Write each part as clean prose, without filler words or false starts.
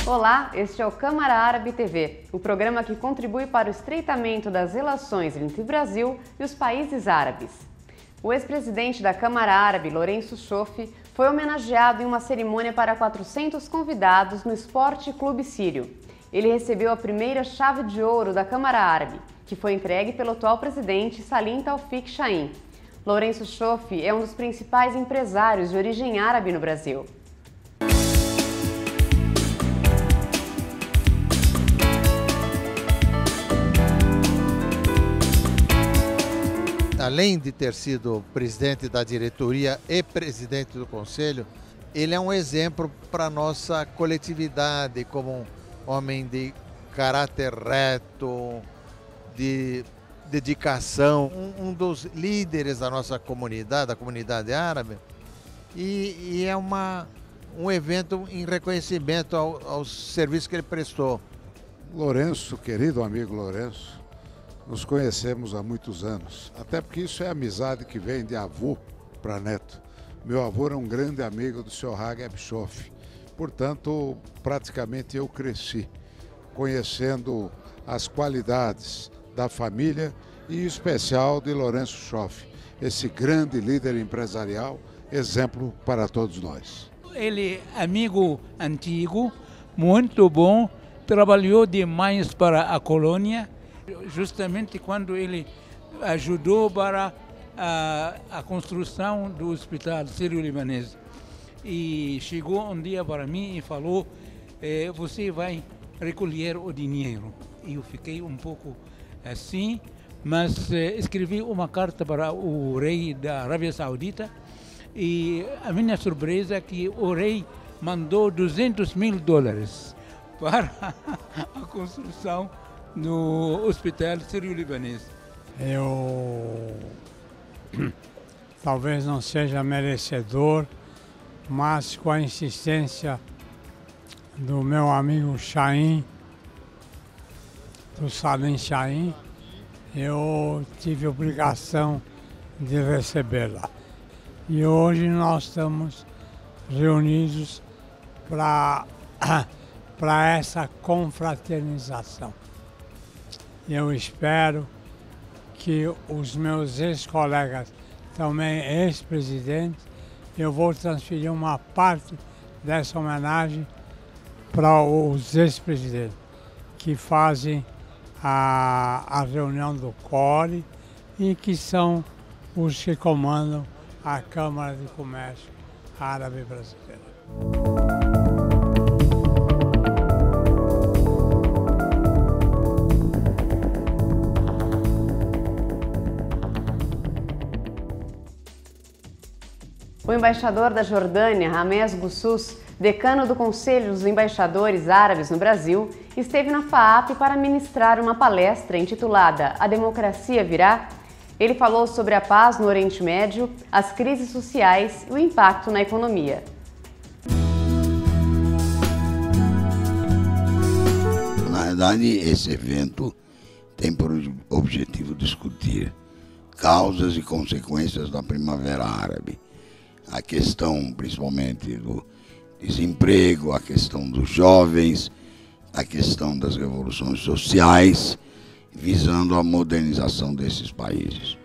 Olá, este é o Câmara Árabe TV, o programa que contribui para o estreitamento das relações entre o Brasil e os países árabes. O ex-presidente da Câmara Árabe, Lourenço Schoff, foi homenageado em uma cerimônia para 400 convidados no Esporte Clube Sírio. Ele recebeu a primeira chave de ouro da Câmara Árabe, que foi entregue pelo atual presidente Salim Taoufik Chahin. Lourenço Schoff é um dos principais empresários de origem árabe no Brasil. Além de ter sido presidente da diretoria e presidente do conselho, ele é um exemplo para a nossa coletividade como um homem de caráter reto, de dedicação, um dos líderes da nossa comunidade, da comunidade árabe, e é um evento em reconhecimento ao serviço que ele prestou. Lourenço, querido amigo Lourenço, nos conhecemos há muitos anos, até porque isso é amizade que vem de avô para neto. Meu avô era um grande amigo do Sr. Hageb Schoff, portanto, praticamente eu cresci conhecendo as qualidades da família e em especial de Lourenço Schoff, esse grande líder empresarial, exemplo para todos nós. Ele é amigo antigo, muito bom, trabalhou demais para a colônia, justamente quando ele ajudou para a construção do hospital sírio-libanês. E chegou um dia para mim e falou, você vai recolher o dinheiro. E eu fiquei um pouco assim, mas escrevi uma carta para o rei da Arábia Saudita e a minha surpresa é que o rei mandou $200.000 para a construção no hospital sírio-libanês. Eu talvez não seja merecedor, mas com a insistência do meu amigo Chahin, do Salim Chahin, eu tive obrigação de recebê-la. E hoje nós estamos reunidos para essa confraternização. Eu espero que os meus ex-colegas, também ex-presidentes, eu vou transferir uma parte dessa homenagem para os ex-presidentes, que fazem a reunião do CORE e que são os que comandam a Câmara de Comércio Árabe Brasileira. O embaixador da Jordânia, Ramés Bussus, decano do Conselho dos Embaixadores Árabes no Brasil, esteve na FAAP para ministrar uma palestra intitulada A Democracia Virá? Ele falou sobre a paz no Oriente Médio, as crises sociais e o impacto na economia. Na verdade, esse evento tem por objetivo discutir causas e consequências da Primavera Árabe. A questão, principalmente, do desemprego, a questão dos jovens, a questão das revoluções sociais, visando a modernização desses países.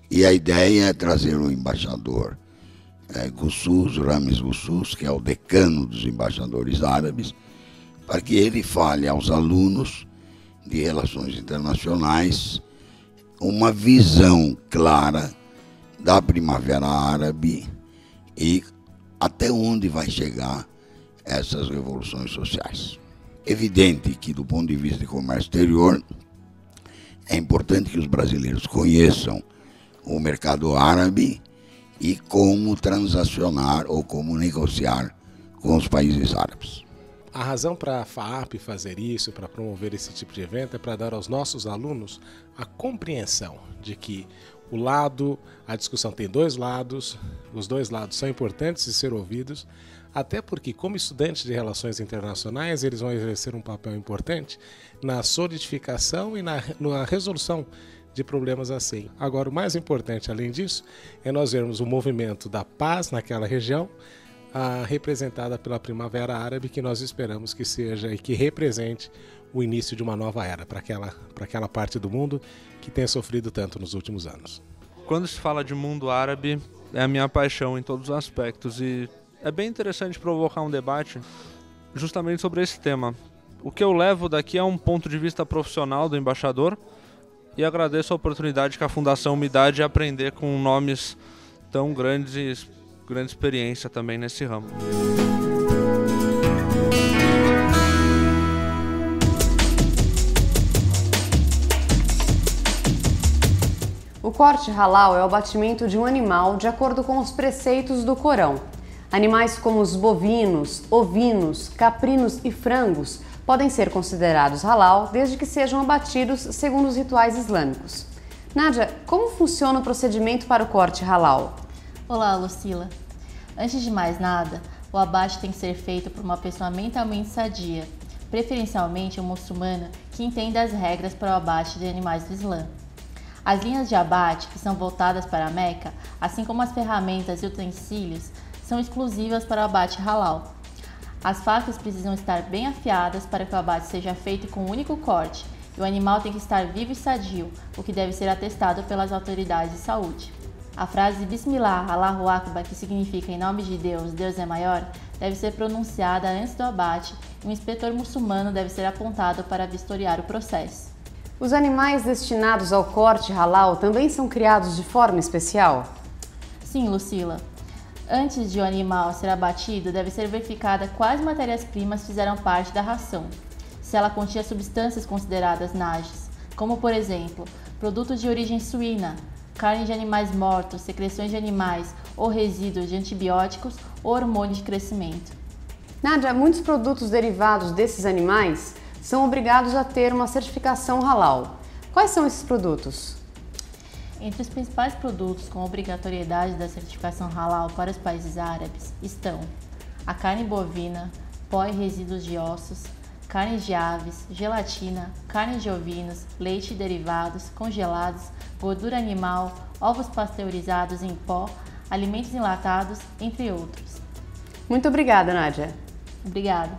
E a ideia é trazer o embaixador Bussus, Ramés Bussus, que é o decano dos embaixadores árabes, para que ele fale aos alunos de relações internacionais uma visão clara da Primavera Árabe e até onde vai chegar essas revoluções sociais. Evidente que, do ponto de vista de comércio exterior, é importante que os brasileiros conheçam o mercado árabe e como transacionar ou como negociar com os países árabes. A razão para a FAAP fazer isso, para promover esse tipo de evento, é para dar aos nossos alunos a compreensão de que a discussão tem dois lados, os dois lados são importantes de ser ouvidos, até porque, como estudantes de relações internacionais, eles vão exercer um papel importante na solidificação e na resolução de problemas assim. Agora, o mais importante, além disso, é nós vermos o movimento da paz naquela região, representada pela Primavera Árabe, que nós esperamos que seja e que represente o início de uma nova era para aquela parte do mundo que tem sofrido tanto nos últimos anos. Quando se fala de mundo árabe, é a minha paixão em todos os aspectos e é bem interessante provocar um debate justamente sobre esse tema. O que eu levo daqui é um ponto de vista profissional do embaixador e agradeço a oportunidade que a Fundação me dá de aprender com nomes tão grandes e grande experiência também nesse ramo. O corte halal é o abatimento de um animal de acordo com os preceitos do Corão. Animais como os bovinos, ovinos, caprinos e frangos podem ser considerados halal desde que sejam abatidos segundo os rituais islâmicos. Nádia, como funciona o procedimento para o corte halal? Olá, Lucila. Antes de mais nada, o abate tem que ser feito por uma pessoa mentalmente sadia, preferencialmente um muçulmano que entenda as regras para o abate de animais do Islã. As linhas de abate, que são voltadas para a Meca, assim como as ferramentas e utensílios, são exclusivas para o abate halal. As facas precisam estar bem afiadas para que o abate seja feito com um único corte, e o animal tem que estar vivo e sadio, o que deve ser atestado pelas autoridades de saúde. A frase Bismillah, Allahu Akbar, que significa em nome de Deus, Deus é maior, deve ser pronunciada antes do abate e um inspetor muçulmano deve ser apontado para vistoriar o processo. Os animais destinados ao corte halal também são criados de forma especial? Sim, Lucila. Antes de o animal ser abatido, deve ser verificada quais matérias-primas fizeram parte da ração. Se ela continha substâncias consideradas najas, como por exemplo, produtos de origem suína, carne de animais mortos, secreções de animais ou resíduos de antibióticos ou hormônios de crescimento. Nádia, muitos produtos derivados desses animais são obrigados a ter uma certificação halal. Quais são esses produtos? Entre os principais produtos com obrigatoriedade da certificação halal para os países árabes estão a carne bovina, pó e resíduos de ossos, carnes de aves, gelatina, carne de ovinos, leite e derivados, congelados, gordura animal, ovos pasteurizados em pó, alimentos enlatados, entre outros. Muito obrigada, Nádia. Obrigada.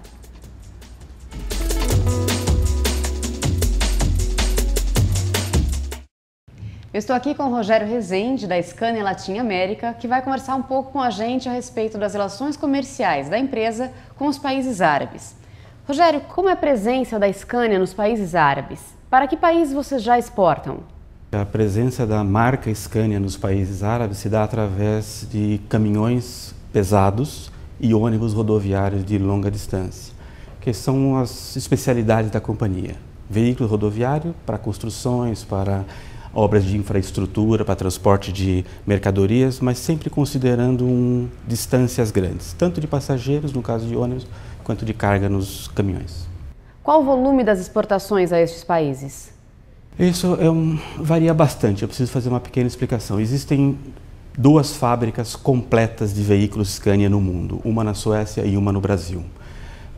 Eu estou aqui com o Rogério Rezende, da Scania Latin América, que vai conversar um pouco com a gente a respeito das relações comerciais da empresa com os países árabes. Rogério, como é a presença da Scania nos países árabes? Para que países vocês já exportam? A presença da marca Scania nos países árabes se dá através de caminhões pesados e ônibus rodoviários de longa distância, que são as especialidades da companhia. Veículo rodoviário para construções, para obras de infraestrutura, para transporte de mercadorias, mas sempre considerando distâncias grandes, tanto de passageiros, no caso de ônibus, quanto de carga nos caminhões. Qual o volume das exportações a estes países? Isso varia bastante, eu preciso fazer uma pequena explicação. Existem duas fábricas completas de veículos Scania no mundo, uma na Suécia e uma no Brasil.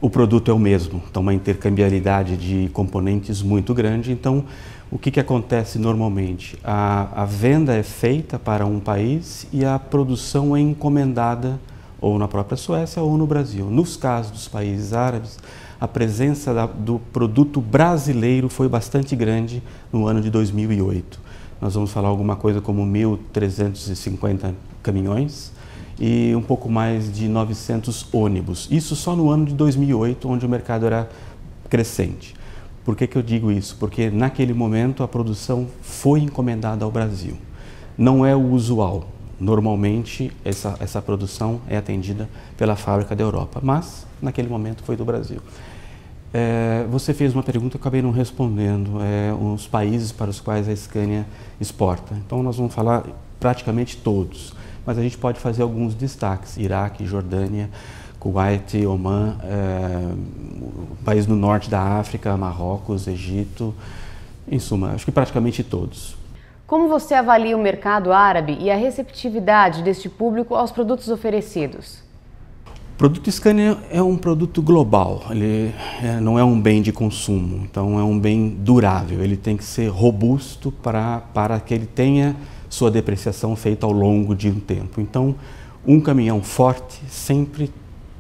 O produto é o mesmo, então uma intercambiabilidade de componentes muito grande. Então, o que acontece normalmente? A venda é feita para um país e a produção é encomendada ou na própria Suécia ou no Brasil. Nos casos dos países árabes, a presença do produto brasileiro foi bastante grande no ano de 2008. Nós vamos falar alguma coisa como 1.350 caminhões e um pouco mais de 900 ônibus. Isso só no ano de 2008, onde o mercado era crescente. Por que eu digo isso? Porque naquele momento a produção foi encomendada ao Brasil. Não é o usual. Normalmente essa produção é atendida pela fábrica da Europa, mas naquele momento foi do Brasil. Você fez uma pergunta que eu acabei não respondendo, os países para os quais a Scania exporta. Então nós vamos falar praticamente todos, mas a gente pode fazer alguns destaques: Iraque, Jordânia, Kuwait, Oman, país no norte da África, Marrocos, Egito, em suma, acho que praticamente todos. Como você avalia o mercado árabe e a receptividade deste público aos produtos oferecidos? O produto Scania é um produto global, ele não é um bem de consumo, então é um bem durável, ele tem que ser robusto para que ele tenha sua depreciação feita ao longo de um tempo. Então, um caminhão forte sempre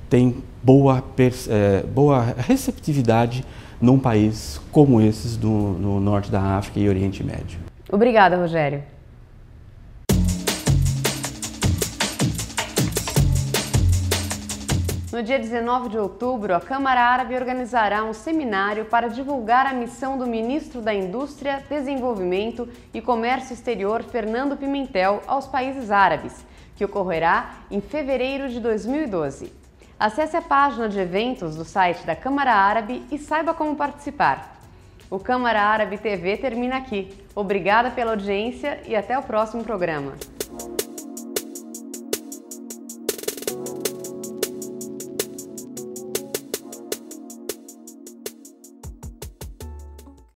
tem boa receptividade num país como esses no norte da África e Oriente Médio. Obrigada, Rogério. No dia 19 de outubro, a Câmara Árabe organizará um seminário para divulgar a missão do ministro da Indústria, Desenvolvimento e Comércio Exterior, Fernando Pimentel, aos países árabes, que ocorrerá em fevereiro de 2012. Acesse a página de eventos do site da Câmara Árabe e saiba como participar. O Câmara Árabe TV termina aqui. Obrigada pela audiência e até o próximo programa.